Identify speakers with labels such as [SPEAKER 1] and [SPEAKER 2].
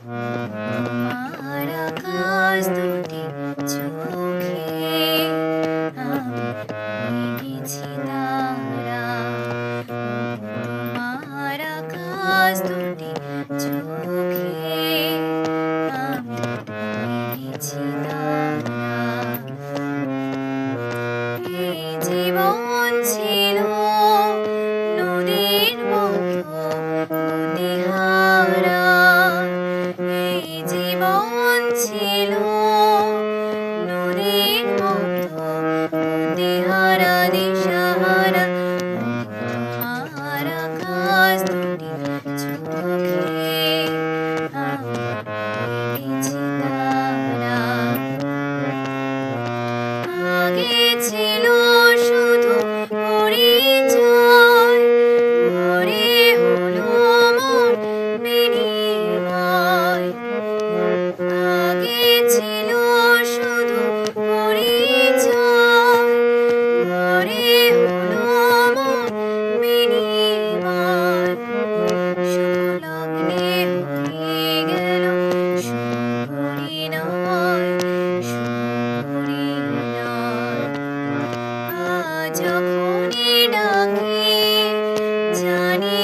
[SPEAKER 1] তোমার আকাশ দুটি চোখে আমি হয়ে গেছি তারা। তোমার আকাশ দুটি চোখে আমি হয়ে গেছি তারা। এই জীবন ছিল নদীর মতো গতিহারা। এই জীবন ছিল নদীর মতো গতিহারা দিশাহারা। তোমার আকাশ দুটি চোখে আমি হয়ে গেছি তারা। আগে ছিল শুধু পরিচয়, পরে হলো মন বিনিময়। আগে ছিল শুধু পরিচয়, পরে হলো মন বিনিময়। শুভ লগ্নে হয়ে গেল শুভ পরিণয়, শুভ পরিণয়। আজ যখনই ডাকি জানি